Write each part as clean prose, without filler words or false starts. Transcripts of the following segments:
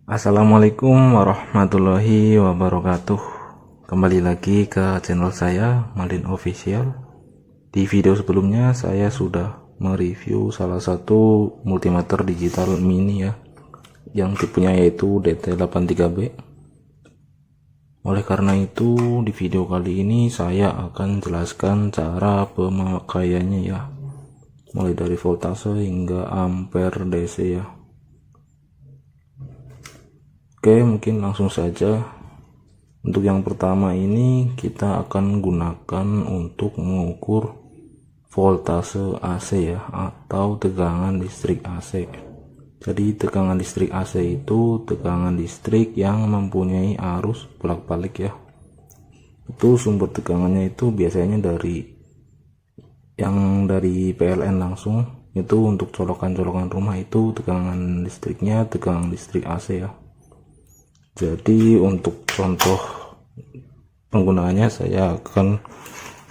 Assalamualaikum warahmatullahi wabarakatuh. Kembali lagi ke channel saya, Malin Official. Di video sebelumnya saya sudah mereview salah satu multimeter digital mini ya, yang tipenya yaitu DT83B. Oleh karena itu di video kali ini saya akan jelaskan cara pemakaiannya ya, mulai dari voltase hingga ampere DC ya. Oke, mungkin langsung saja. Untuk yang pertama ini kita akan gunakan untuk mengukur voltase AC ya, atau tegangan listrik AC. Jadi tegangan listrik AC itu tegangan listrik yang mempunyai arus bolak-balik ya. Itu sumber tegangannya itu biasanya dari PLN langsung. Itu untuk colokan-colokan rumah itu tegangan listriknya tegangan listrik AC ya. Jadi untuk contoh penggunaannya saya akan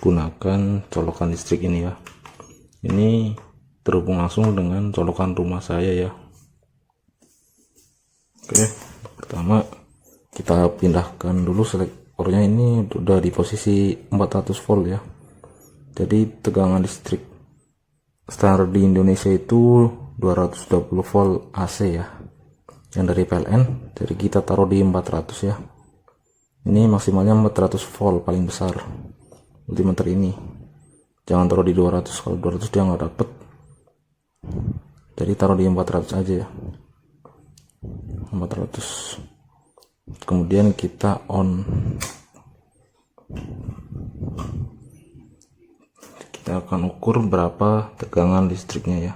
gunakan colokan listrik ini ya. Ini terhubung langsung dengan colokan rumah saya ya. Oke, pertama kita pindahkan dulu selektornya, ini udah di posisi 400 volt ya. Jadi tegangan listrik standar di Indonesia itu 220 volt AC ya, yang dari PLN. Jadi kita taruh di 400 ya. Ini maksimalnya 400 volt paling besar multimeter ini. Jangan taruh di 200, kalau 200 dia nggak dapet. Jadi taruh di 400 aja ya. 400. Kemudian kita on. Kita akan ukur berapa tegangan listriknya ya.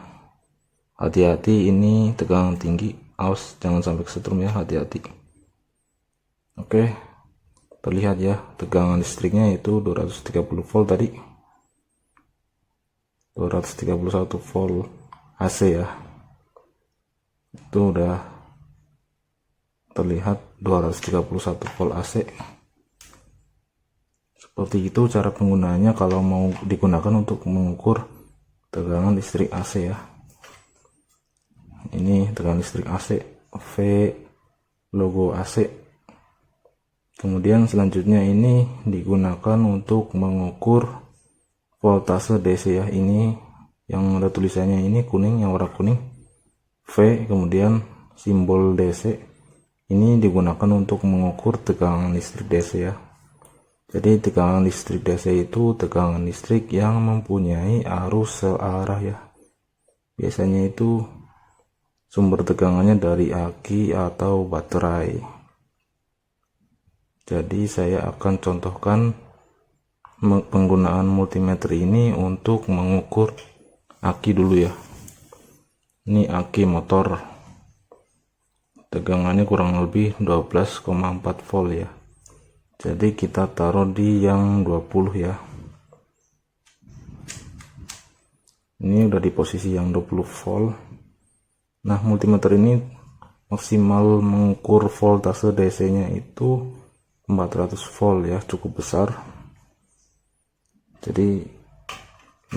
Hati-hati, ini tegangan tinggi, awas jangan sampai kesetrum ya, hati-hati. Oke, terlihat ya tegangan listriknya itu 230 volt tadi, 231 volt AC ya. Itu udah terlihat 231 volt AC. Seperti itu cara penggunaannya kalau mau digunakan untuk mengukur tegangan listrik AC ya. Ini tegangan listrik AC, V logo AC. Kemudian selanjutnya ini digunakan untuk mengukur voltase DC ya. Ini yang ada tulisannya ini kuning, yang warna kuning V, kemudian simbol DC. Ini digunakan untuk mengukur tegangan listrik DC ya. Jadi tegangan listrik DC itu tegangan listrik yang mempunyai arus searah ya. Biasanya itu sumber tegangannya dari aki atau baterai. Jadi saya akan contohkan penggunaan multimeter ini untuk mengukur aki dulu ya. Ini aki motor, tegangannya kurang lebih 12,4 volt ya. Jadi kita taruh di yang 20 ya. Ini udah di posisi yang 20 volt. Nah, multimeter ini maksimal mengukur voltase DC nya itu 400 volt ya, cukup besar. Jadi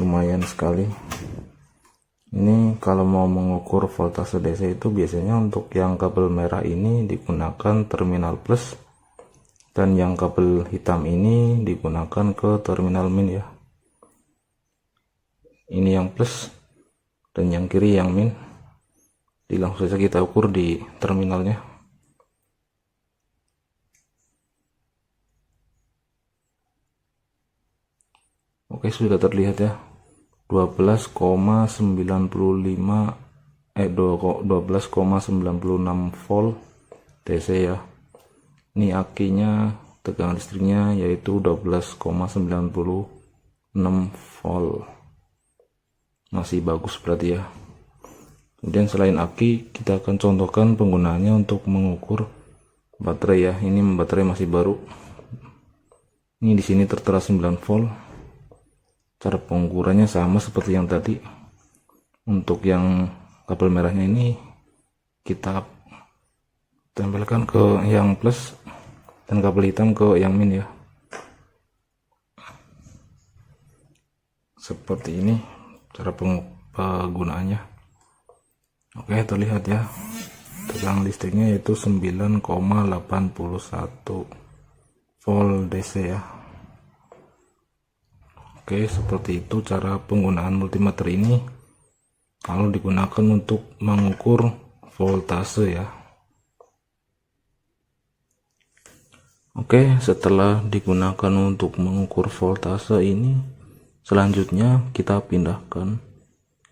lumayan sekali. Ini kalau mau mengukur voltase DC itu biasanya untuk yang kabel merah ini digunakan terminal plus, dan yang kabel hitam ini digunakan ke terminal min ya. Ini yang plus dan yang kiri yang min. Jadi langsung saja kita ukur di terminalnya. Oke, sudah terlihat ya, 12,96 volt DC ya. Ini akinya tegangan listriknya yaitu 12,96 volt. Masih bagus berarti ya. Kemudian selain aki, kita akan contohkan penggunaannya untuk mengukur baterai ya. Ini baterai masih baru. Ini di sini tertera 9 volt. Cara pengukurannya sama seperti yang tadi. Untuk yang kabel merahnya ini kita tempelkan ke yang plus dan kabel hitam ke yang min ya. Seperti ini cara penggunaannya. Oke, terlihat ya. tegangan listriknya yaitu 9,81 volt DC ya. Oke, seperti itu cara penggunaan multimeter ini kalau digunakan untuk mengukur voltase ya. Oke, setelah digunakan untuk mengukur voltase ini, selanjutnya kita pindahkan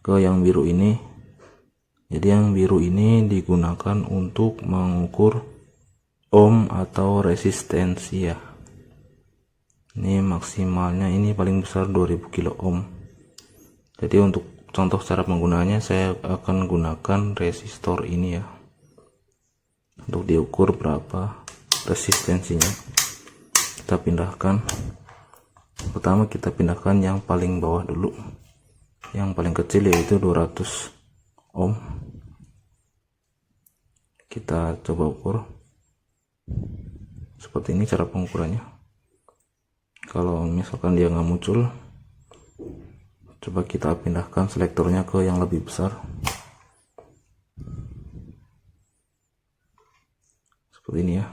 ke yang biru ini. Jadi yang biru ini digunakan untuk mengukur ohm atau resistensi ya. Ini maksimalnya ini paling besar 2000 kilo ohm. Jadi untuk contoh cara penggunaannya saya akan gunakan resistor ini ya. Untuk diukur berapa resistensinya. Kita pindahkan. Pertama kita pindahkan yang paling bawah dulu. Yang paling kecil yaitu 200 ohm. Kita coba ukur. Seperti ini cara pengukurannya. Kalau misalkan dia nggak muncul, coba kita pindahkan selektornya ke yang lebih besar. Seperti ini ya.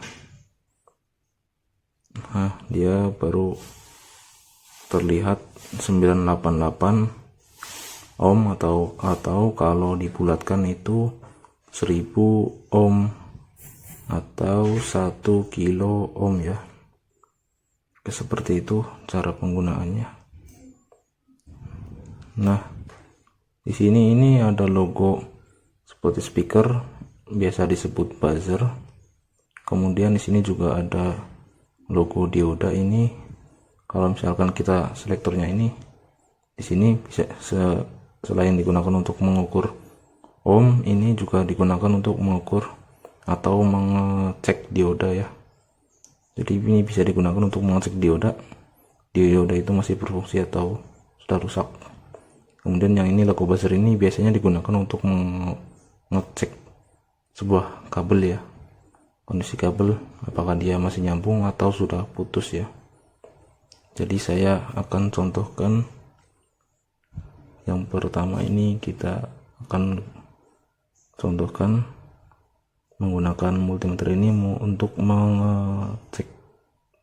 Nah, dia baru terlihat 988 ohm atau kalau dibulatkan itu 1000 ohm atau 1 kilo ohm ya. Seperti itu cara penggunaannya. Nah, di sini ini ada logo seperti speaker, biasa disebut buzzer. Kemudian di sini juga ada logo dioda ini. Kalau misalkan kita selektornya ini, di sini bisa selain digunakan untuk mengukur ohm, ini juga digunakan untuk mengukur atau mengecek dioda ya. Jadi ini bisa digunakan untuk mengecek dioda itu masih berfungsi atau sudah rusak. Kemudian yang ini logo buzzer ini biasanya digunakan untuk mengecek sebuah kabel ya, kondisi kabel apakah dia masih nyambung atau sudah putus ya. Jadi saya akan contohkan yang pertama ini, kita akan contohkan menggunakan multimeter ini untuk mengecek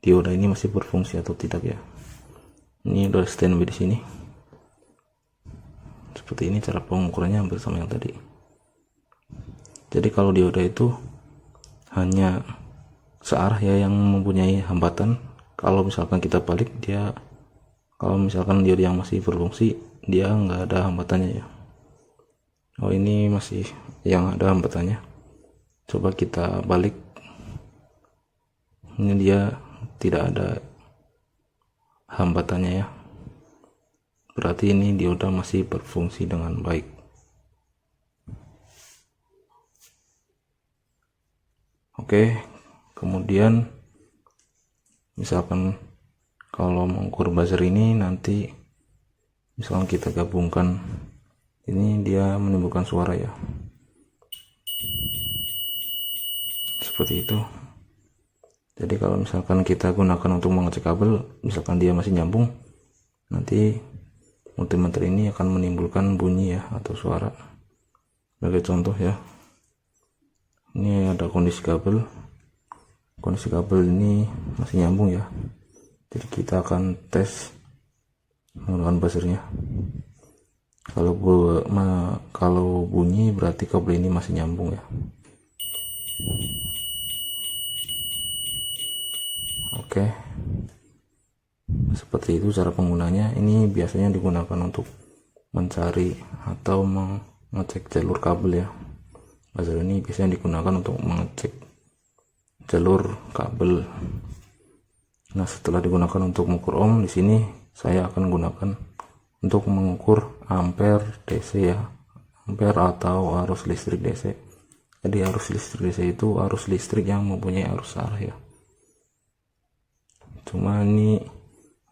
dioda ini masih berfungsi atau tidak ya. Ini udah standby di sini. Seperti ini cara pengukurannya hampir sama yang tadi. Jadi kalau dioda itu hanya searah ya yang mempunyai hambatan. Kalau misalkan kita balik dia, kalau misalkan dioda yang masih berfungsi dia nggak ada hambatannya ya. Oh ini masih yang ada hambatannya. Coba kita balik, ini dia tidak ada hambatannya ya, berarti ini dioda masih berfungsi dengan baik. Oke, kemudian misalkan kalau mengukur buzzer ini nanti misalkan kita gabungkan, ini dia menimbulkan suara ya. Seperti itu. Jadi kalau misalkan kita gunakan untuk mengecek kabel, misalkan dia masih nyambung, nanti multimeter ini akan menimbulkan bunyi ya atau suara. Sebagai contoh ya, ini ada kondisi kabel ini masih nyambung ya. Jadi kita akan tes menggunakan buzzernya. Kalau bunyi berarti kabel ini masih nyambung ya. Oke, seperti itu cara penggunanya. Ini biasanya digunakan untuk mencari atau mengecek jalur kabel ya. Buzzer ini biasanya digunakan untuk mengecek jalur kabel. Nah, setelah digunakan untuk mengukur ohm, di sini saya akan gunakan untuk mengukur ampere DC ya, ampere atau arus listrik DC. Jadi arus listrik DC itu arus listrik yang mempunyai arus arah ya. Cuma ini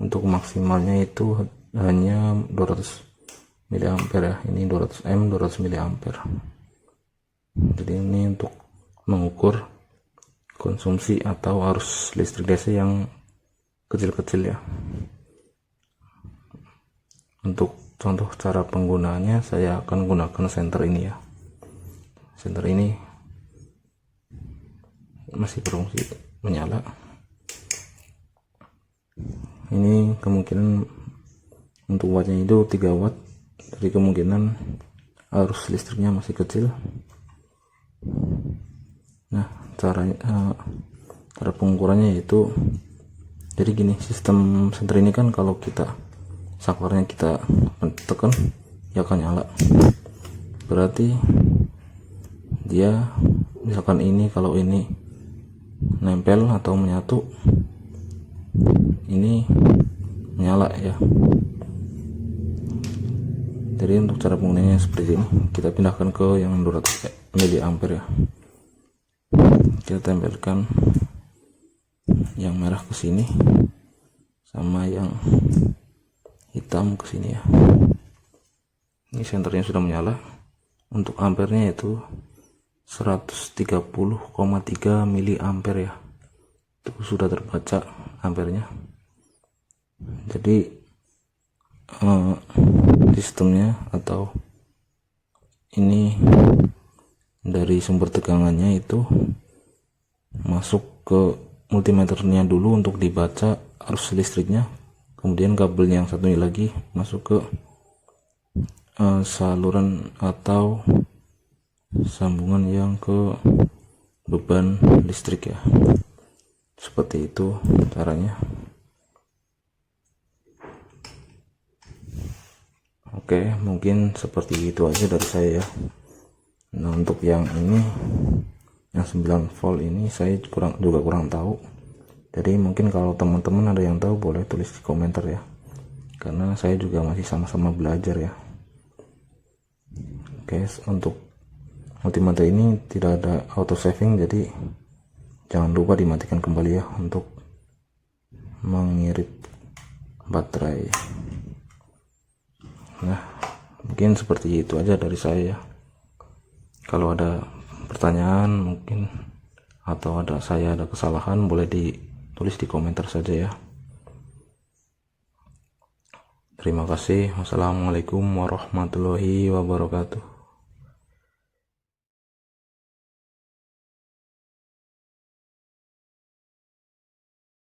untuk maksimalnya itu hanya 200 mA ya. Ini 200 mA. Jadi ini untuk mengukur konsumsi atau arus listrik DC yang kecil-kecil ya. Untuk contoh cara penggunaannya saya akan gunakan senter ini ya. Senter ini masih berfungsi menyala. Ini kemungkinan untuk wattnya itu 3 watt, jadi kemungkinan arus listriknya masih kecil. Nah, cara pengukurannya yaitu, jadi gini, sistem senter ini kan kalau kita saklarnya kita tekan ya akan nyala. Berarti dia misalkan ini, kalau ini nempel atau menyatu, ini nyala ya. Jadi untuk cara penggunaannya seperti ini, kita pindahkan ke yang 200 mA ya. Kita tempelkan yang merah ke sini sama yang hitam ke sini ya. Ini senternya sudah menyala. Untuk ampernya itu 130,3 mA ya. Itu sudah terbaca ampernya. Jadi sistemnya atau ini dari sumber tegangannya itu masuk ke multimeternya dulu untuk dibaca arus listriknya, kemudian kabelnya yang satunya lagi masuk ke saluran atau sambungan yang ke beban listrik ya. Seperti itu caranya. Oke, mungkin seperti itu aja dari saya ya. Nah, untuk yang ini, yang 9 volt ini saya kurang tahu. Jadi mungkin kalau teman-teman ada yang tahu boleh tulis di komentar ya. Karena saya juga masih sama-sama belajar ya. Oke, untuk multimeter ini tidak ada auto saving, jadi jangan lupa dimatikan kembali ya untuk mengirit baterai. Nah, mungkin seperti itu aja dari saya ya. Kalau ada pertanyaan mungkin atau saya ada kesalahan, boleh ditulis di komentar saja ya. Terima kasih. Wassalamualaikum warahmatullahi wabarakatuh.